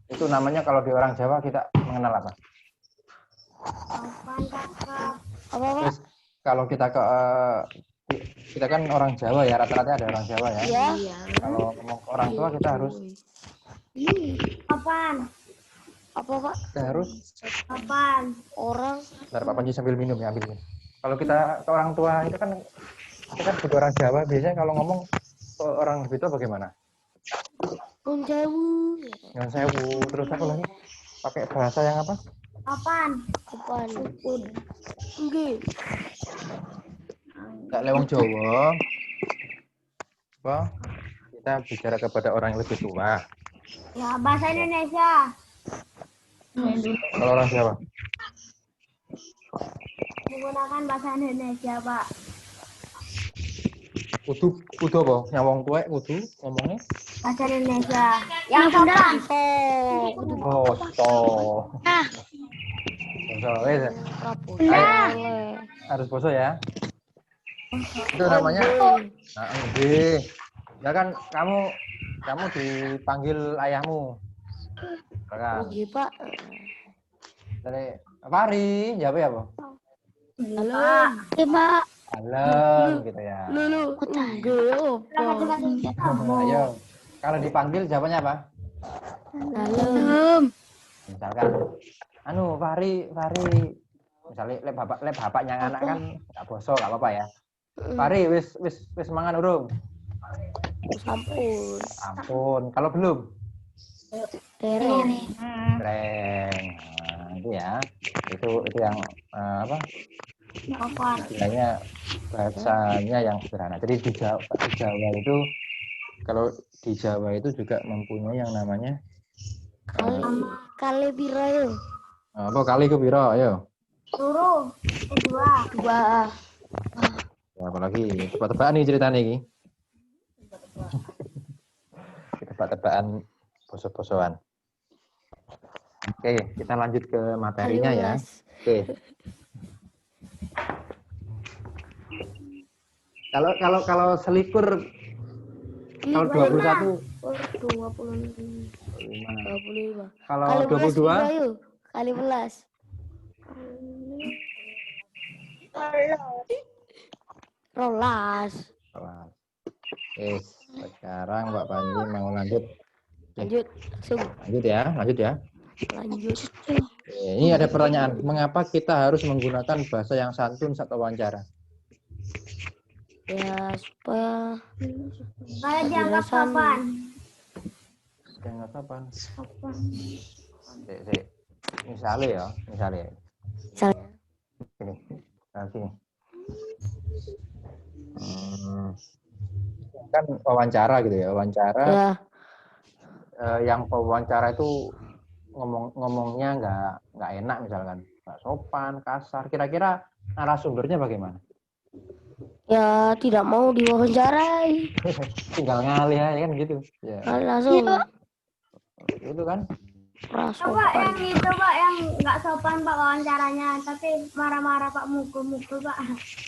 itu namanya kalau di orang Jawa kita mengenal apa? Sopan, Kakak. Apa, Pak? Terus kalau kita kita kan orang Jawa ya, rata-rata ada orang Jawa ya. Iya. Kalau ngomong ke orang tua kita harus Sopan. Apa, Pak? kita harus Sopan. Orang. Bentar, Pak Panji sambil minum ya, ambil minum. Kalau kita ke orang tua itu kan kita sebagai orang Jawa biasanya kalau ngomong ke orang lebih tua bagaimana? Unjewu. Yang sewu, terus apa lagi? Pakai bahasa yang apa? Sopan. Enggak. Enggak lewong Jawa. Apa? Kita bicara kepada orang yang lebih tua. Ya, bahasa Indonesia. Kalau orang Jawa. Menggunakan bahasa Indonesia, Pak. Kudu apa? Yang wong tuwek kudu ngomongnya Bahasa Indonesia. Yang sopan. oh, so. So, wes. harus poso ya. Itu namanya NG. Ya kan kamu dipanggil ayahmu. Kan. Oke, Pak. Dari Fahri, jawab ya, Bu? Halo. Pak. Pak. Halo, gitu ya. Lulu. Ayo, kalau dipanggil jawabannya apa? Halo. Misalkan, Fahri, misalnya lep bapaknya anak kan nggak bosok, nggak apa-apa ya. Fahri, wis mangan urung? Sampun. Ampun, kalau belum? Tereng. Reng. Nah, itu ya. Itu yang apa? Istilahnya bahasanya yang sederhana. Jadi di Jawa itu, kalau di Jawa itu juga mempunyai yang namanya Kali piro yo? apa kali ke piro, ayo. Turu. Dua. Ya, apalagi tebak-tebakan nih ceritanya ini. Tebak-tebakan poso-posoan. Oke, kita lanjut ke materinya ya. Oke. Kalau selikur kalau 21 25. kalau 22 Kali 11. Rolas. Sekarang Pak Panji mau lanjut. Lanjut ya. Lanjut. Ini ada pertanyaan, mengapa kita harus menggunakan bahasa yang santun saat wawancara? Ya, supaya Dianggap sopan. Dianggap sopan. Misalnya. Misalnya. Sini. Sini. Kan wawancara gitu ya, wawancara. Ya. Yang pewawancara itu ngomongnya nggak enak misalkan, nggak sopan, kasar. Kira-kira narasumbernya bagaimana? Ya, tidak mau diwawancarai. Tinggal ngalih aja kan gitu. Ya. Langsung. Itu kan. Coba yang itu Pak, yang nggak sopan Pak wawancaranya, tapi marah-marah Pak, mukul-mukul Pak.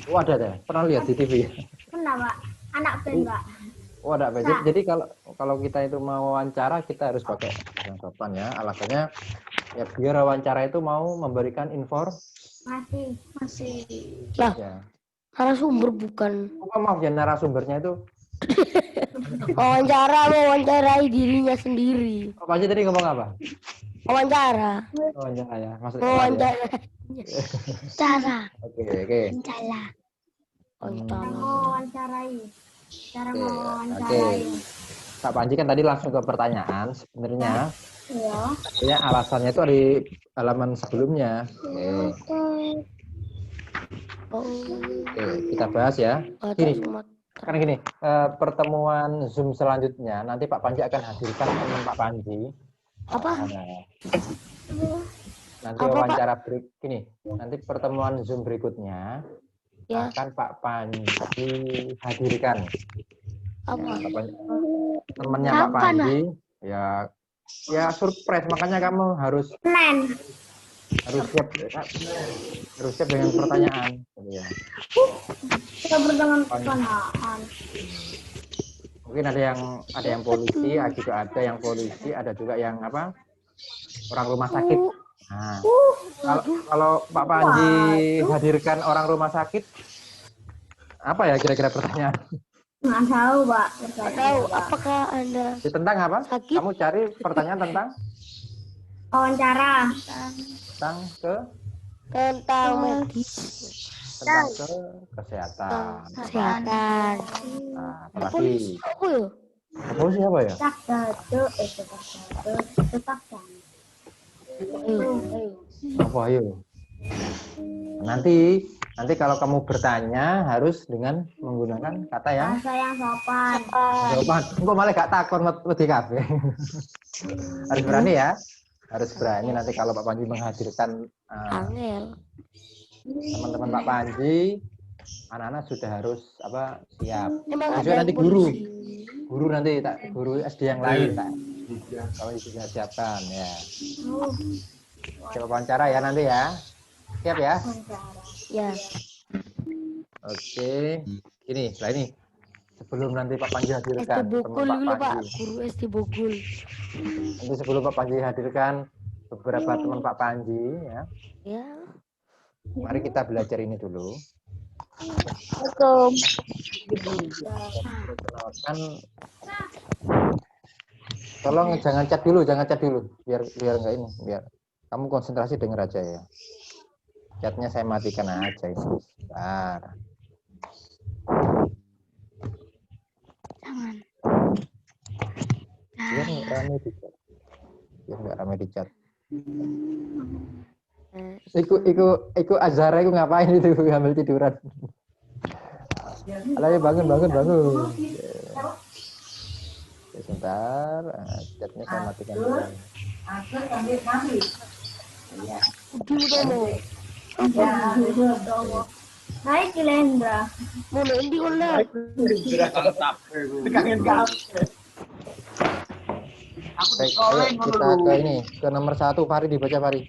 Oh, ada deh, pernah lihat di TV. Pernah Pak, anak band Pak. Oh, ada. Jadi kalau kita itu mau wawancara, kita harus pakai yang sopan ya. Alasannya ya biar wawancara itu mau memberikan Masih. Lah, ya. narasumber bukan. Oh, maaf ya, narasumbernya itu Mewawancarai dirinya sendiri. apa aja tadi ngomong apa? Wawancara Ya, maksudnya Wawancara. Oke. Cara mewawancarai. Pak Panji kan tadi langsung ke pertanyaan sebenarnya. Iya. Ya, alasannya itu di halaman sebelumnya. Oke, kita bahas ya. Gini, karena gini, pertemuan Zoom selanjutnya nanti Pak Panji akan hadirkan teman Pak Panji. Apa? Nanti wawancara gini, nanti pertemuan Zoom berikutnya Ya. akan Pak Panji hadirkan. Apa? Temannya Pak Panji, ya surprise, makanya kamu harus siap dengan pertanyaan. Ya. Kita berdengan pertanyaan. Mungkin ada yang polisi, juga ada yang polisi, ada juga yang apa? Orang rumah sakit. Nah, kalau Pak Panji hadirkan orang rumah sakit, apa ya kira-kira pertanyaan? Nggak tahu, Pak. Nggak tahu. Apakah Anda tentang apa? Sakit? Kamu cari pertanyaan tentang Wawancara. tentang medis, tentang kesehatan. kesehatan. Nah, apalagi Apa ya? apa siapa ya? Apa ayo? Nanti kalau kamu bertanya harus dengan menggunakan kata yang Bahasa yang sopan. sopan. Engko malah gak takon wedi kabeh. Harus berani ya. Harus berani nanti kalau Pak Panji menghadirkan Angel. teman-teman Pak Panji, anak-anak sudah harus siap. Emang Juga nanti guru nanti guru SD yang lain kalau sudah siapkan ya. Coba wawancara ya nanti ya. Siap ya? Ya. Oke. Ini, lah ini. Sebelum nanti Pak Panji SD hadirkan teman Bogul Pak dulu Pak, Panji. guru SD Bogul. Nanti sebelum Pak Panji hadirkan beberapa teman Pak Panji ya. Ya. Mari kita belajar ini dulu. Perkenalkan. Tolong jangan chat dulu, biar enggak ini, biar kamu konsentrasi denger aja ya. Chatnya saya matikan aja ini. Bentar. Jangan. Biar nggak rame di chat. Biar nggak rame di chat. Iku Azhara iku ngapain itu ngambil tiduran. Alah bangun. Ya, sebentar, chatnya saya matikan dulu. Hai Kilendra. Mau di mana? Baik, ayo kita ke ini, ke nomor 1, Fari dibaca Fari.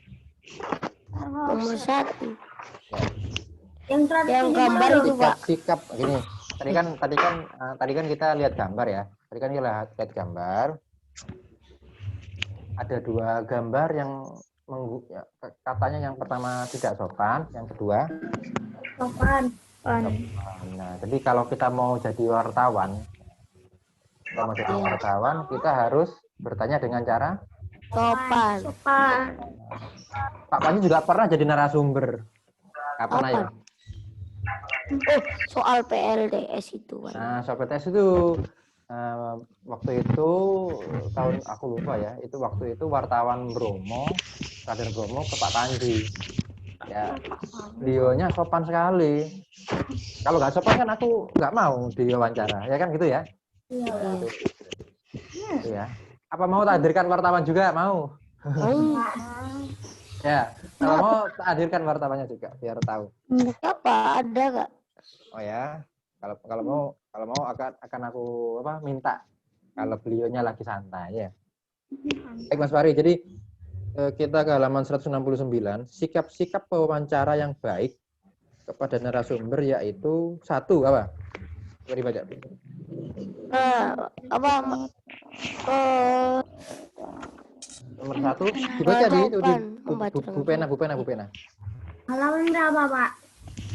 Nomor 1. Yang gambar itu Pak. Sikap gini. Tadi kan kita lihat gambar ya. Tadi kan kita lihat gambar. Ada 2 gambar yang katanya yang pertama tidak sopan, yang kedua sopan. Nah, jadi kalau kita mau jadi wartawan, kita harus bertanya dengan cara Sopan. Pak Panji juga pernah jadi narasumber. Kapan ayo? Oh, soal PLDS itu. Nah, soal PLDS itu waktu itu tahun aku lupa ya. Itu waktu itu wartawan Bromo, Kader Bromo ke Pak Panji. Ya, beliaunya sopan sekali. Kalau nggak sopan kan aku nggak mau diwawancara, ya kan gitu ya? Iya. Apa mau tak hadirkan wartawan juga? Mau? Ya, kalau mau tak hadirkan wartawannya juga biar tahu. Apa ada nggak? Oh ya, kalau mau akan aku minta kalau beliaunya lagi santai ya. Baik Mas Fari, jadi kita ke halaman 169, sikap-sikap pewawancara yang baik kepada narasumber yaitu 1 apa? Coba dibaca. Nomor 1 dibaca di itu di Bu Pena. Halaman berapa, Pak?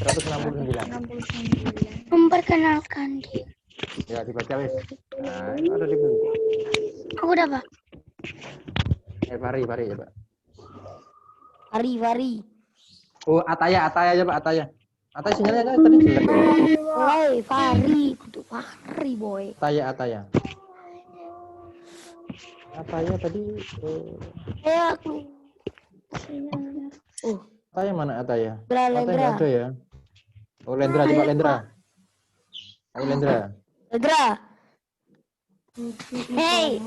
169. Memperkenalkan diri. Ya dibaca wis. Nah, itu ada di buku. Aku udah, Pak. Fari ya, Pak. Fari. Oh, Ataya aja, Pak, Ataya. Ataya sinyalnya tadi jelek ya. Mulai Fari, itu Fari boy. Ataya. Ataya tadi Aku. Ataya mana Ataya? Lendra. Ataya nggak ada ya. Oh, Lendra, coba Lendra. Ayo Lendra. Hey.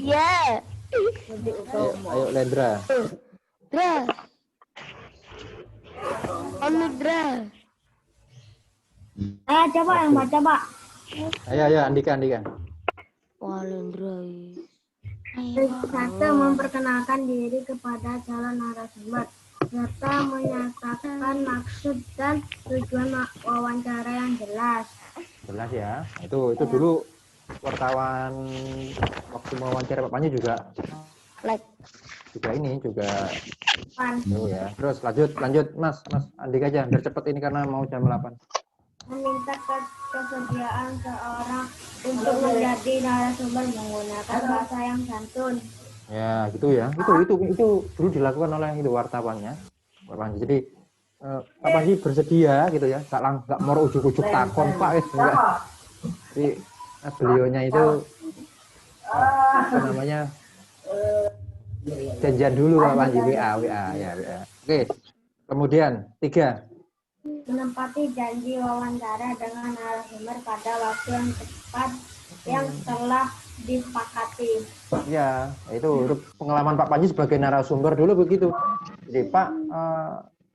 Ya. Ayo Lendra. Lendra. Coba yang baca, Pak. Ayo Andika. Wah, Lendra. Satu, memperkenalkan diri kepada calon narasumber serta menyatakan maksud dan tujuan wawancara yang jelas. Jelas ya. Itu dulu wartawan waktu mewawancara Pak Panji juga ya. Terus lanjut Mas Andika aja biar cepet ini karena mau jam 8. Meminta kesediaan seorang untuk menjadi narasumber menggunakan bahasa yang santun. Ya, gitu ya. Itu dulu dilakukan oleh itu wartawannya. Pak Panji. Jadi Pak Panji bersedia gitu ya. Enggak mau ujuk-ujuk takon Pak enggak. Jadi beliaunya itu janjian dulu Pak Panji WA. Oke. Kemudian 3. Menempati janji wawancara dengan narasumber pada waktu yang tepat yang telah disepakati. Ya, itu pengalaman Pak Panji sebagai narasumber dulu begitu. Jadi Pak,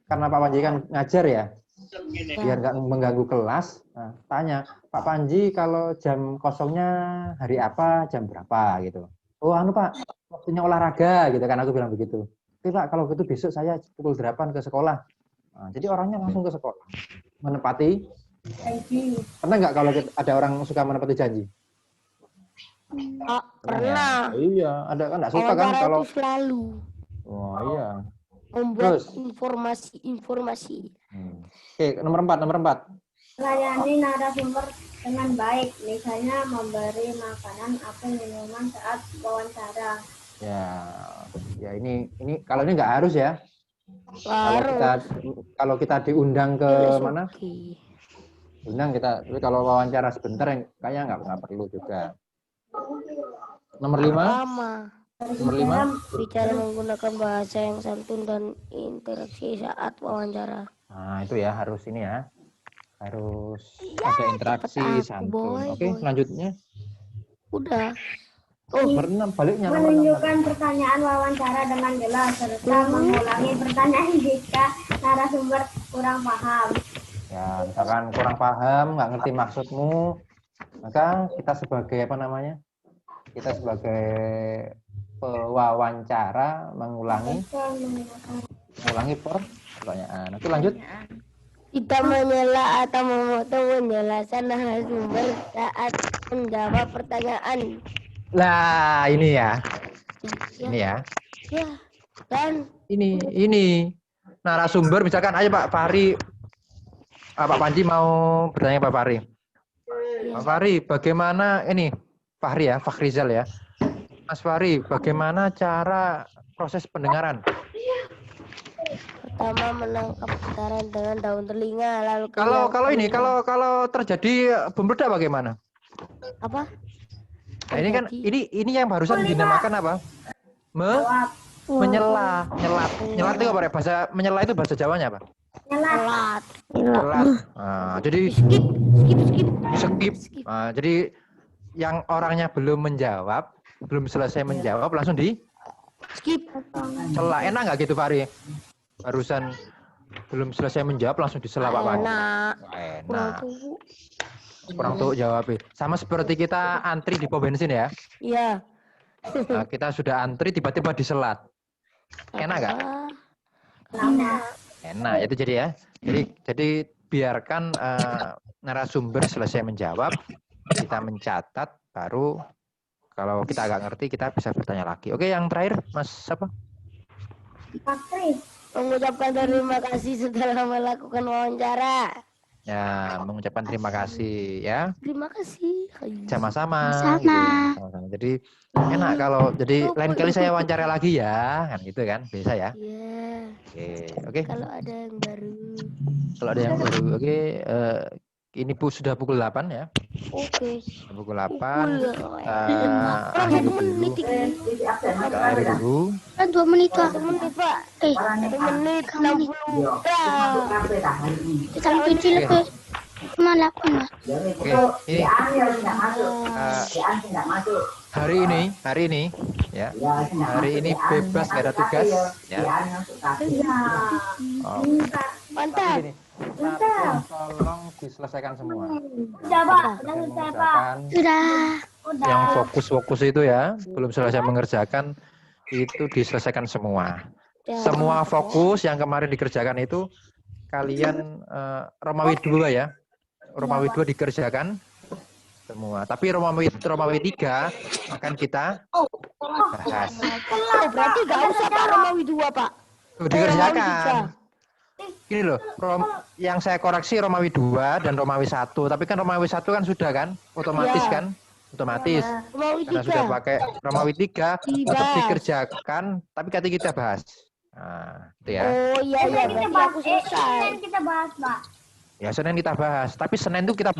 karena Pak Panji kan ngajar ya, biar nggak mengganggu kelas, tanya, Pak Panji kalau jam kosongnya hari apa, jam berapa gitu. Oh Pak, waktunya olahraga gitu kan, aku bilang begitu. Oke Pak, kalau gitu besok saya pukul 8 ke sekolah. Nah, jadi orangnya langsung ke sekolah, menepati Janji. Pernah nggak kalau ada orang suka menepati janji? Pernah. Iya, ada kan nggak suka kan Wawancara kalau. itu selalu Wah iya. membuat Terus? informasi. Oke, nomor 4. Melayani narasumber dengan baik, misalnya memberi makanan atau minuman saat wawancara. Ya ini kalau ini nggak harus ya. Kalau kita diundang ke mana? Undang kita. Tapi kalau wawancara sebentar kayaknya nggak perlu juga. Nomor 5. Nomor 5. Bicara menggunakan bahasa yang santun dan interaksi saat wawancara. Nah itu ya harus ini ya. Harus ada interaksi santun. Oke, selanjutnya. Udah. Nomor 6 baliknya. Menunjukkan pertanyaan wawancara dengan jelas serta mengulangi pertanyaan jika narasumber kurang paham. Ya, misalkan kurang paham, nggak ngerti maksudmu, maka kita sebagai apa namanya? Kita sebagai pewawancara mengulangi pertanyaan. Oke, lanjut. Kita menyela atau memotong penjelasan narasumber saat menjawab pertanyaan. Lah, ini ya. Ini ya. Ya, dan ini narasumber misalkan ayo Pak Fahri, Pak Panji mau bertanya Pak Fahri. Pak Fahri, bagaimana ini Fahri ya, Fahrizal ya. Mas Fahri, bagaimana cara proses pendengaran? Pertama menangkap getaran dengan daun telinga, lalu kalau terjadi bom ledak bagaimana? Apa? Nah, ini kan ini yang barusan dinamakan apa? Menyela, nyelat itu apa ya? Bahasa menyela itu bahasa Jawanya apa? Nyelat. Nah, jadi skip. Nah, jadi yang orangnya belum selesai menjawab langsung di skip. Celah. Enak nggak gitu Fahri? Barusan belum selesai menjawab langsung disela Pak Panji. Enak. Kurang tuh jawabnya. Sama seperti kita antri di pom bensin ya. Iya. Nah, kita sudah antri tiba-tiba diselat. Enak nggak? Enak itu jadi ya. Jadi biarkan narasumber selesai menjawab, kita mencatat, baru kalau kita agak ngerti kita bisa bertanya lagi. Oke, yang terakhir Mas siapa? Mengucapkan terima kasih setelah melakukan wawancara. Ya, mengucapkan terima kasih ya. Terima kasih. Sama-sama. Sama-sama. Jadi enak kalau jadi lain kali saya wawancara lagi ya, kan gitu kan, biasa ya. Iya. Oke. Kalau ada yang baru. Oke. Ini sudah pukul 8 ya. Oke. Pukul 8. Kita akhiri dulu. Kan 2 menit Pak. 1 menit Pak. 1 menit 60. Kita kecil ke malah Pak. Oke. Ini hari ini ya. Hari ini bebas gak ada tugas ya. Mantap. Tolong diselesaikan semua. Sudah. Yang fokus itu ya, belum selesai mengerjakan itu diselesaikan semua. Semua fokus yang kemarin dikerjakan itu kalian Romawi 2 ya. Romawi 2 dikerjakan semua. Tapi Romawi 3 akan kita bahas. Berarti gak usah Pak Romawi 2 Pak. Dikerjakan. Gini loh, yang saya koreksi Romawi 2 dan Romawi 1. Tapi kan Romawi 1 kan sudah kan? Otomatis kan? Otomatis. Karena sudah pakai Romawi 3, tetap dikerjakan, tapi nanti kita bahas. Nah, itu ya. Oh iya, berarti aku selesai. Kita bahas, Pak. Ya, Senin kita bahas. Tapi Senin itu kita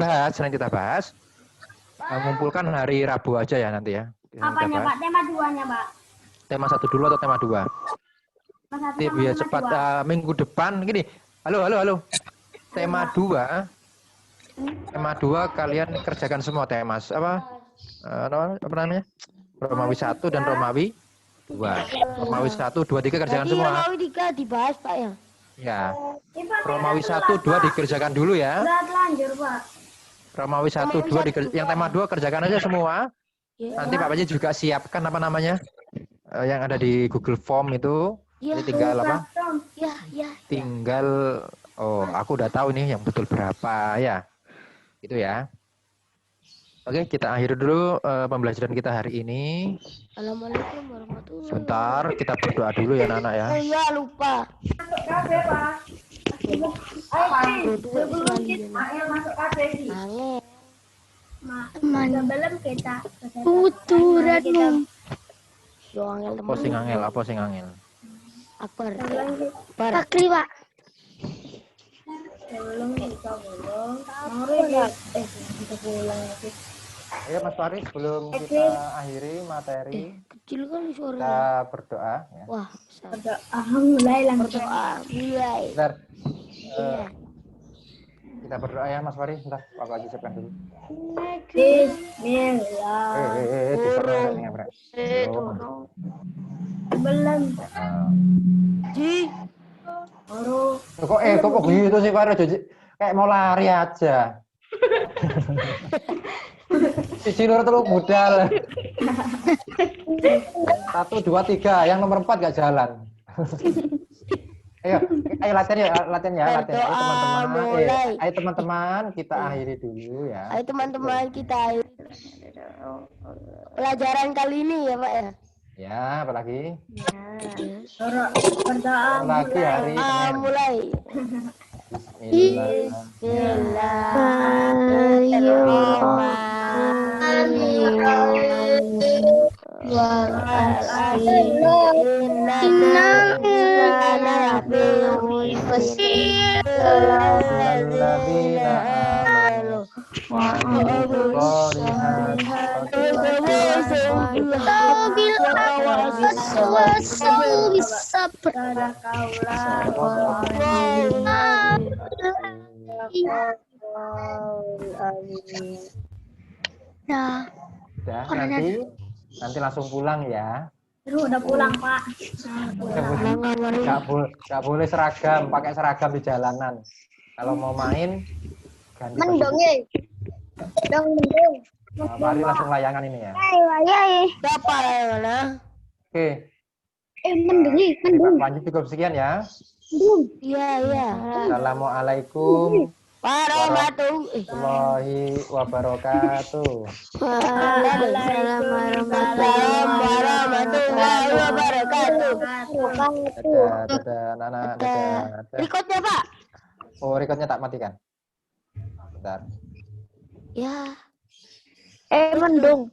bahas. Mengumpulkan hari Rabu aja ya nanti ya. Apanya, Pak? Tema 2-nya, Pak. Tema 1 dulu atau tema 2? Biar cepat minggu depan gini. Halo. Tema 2 kalian kerjakan semua tema apa namanya? Romawi 1 dan Romawi 2. Romawi 1, 2, 3 kerjakan semua. Romawi 3 dibahas Pak ya? Ya. Romawi 1, 2 dikerjakan dulu ya. Udah telanjur, Pak. Romawi 1, 2 yang tema 2 kerjakan aja semua. Nanti Pak Panji juga siapkan apa namanya? Yang ada di Google Form itu. Jadi tinggal apa? Ya. Tinggal aku udah tahu nih yang betul berapa ya. Gitu ya. Oke, kita akhiri dulu pembelajaran kita hari ini. Assalamualaikum warahmatullahi Sebentar, kita berdoa dulu ya anak-anak ya. wabarakatuh. Ya lupa. Sebelum kita masuk kafe sih. Angin. Sebelum kita Tuturanmu. Yo angel Apa sing angel? Apa sing angel? Akbar. Pakri, Pak. Sebelum kita pulang, kita pulang lagi. Ya Mas Farid, sebelum kita akhiri materi, Kecil kali kita suaranya. berdoa ya. Wah, besar. Mulai langsung. Berdoa mulai. Bentar, Iya. kita berdoa ya Mas Farid. Bentar, Pak lagi siapkan dulu. Bismillah. Diserang ini Bro. Belum. Ji. Baru. Kok gitu sih Farid? Kayak mau lari aja. Sisi lur teluk budal. 1, 2, 3. Yang nomor 4 gak jalan. Ayo latihan ya. Ayo teman-teman. Ayo teman-teman, kita akhiri dulu ya. Ayo teman-teman kita pelajaran kali ini ya Pak ya. Ya, apalagi? Berdoa Lagi hari Senin. Mulai. Nah, Udah, nanti langsung pulang ya. udah pulang, Pak. Nggak boleh seragam, pakai seragam di jalanan. Kalau mau main, ganti baju. Mendung ya. Mendung. Nah, mari langsung layangan ini ya. Siapa yang mana? Oke. Mendung. Lanjut cukup sekian ya. Iya, iya. Assalamualaikum Warahmatullahi warahmatullahi wabarakatuh. warahmatullahi wabarakatuh. Dadah, Nana, dadah. Rekodnya Pak. Oh, recordnya tak matikan. Bentar. Ya. Mendung.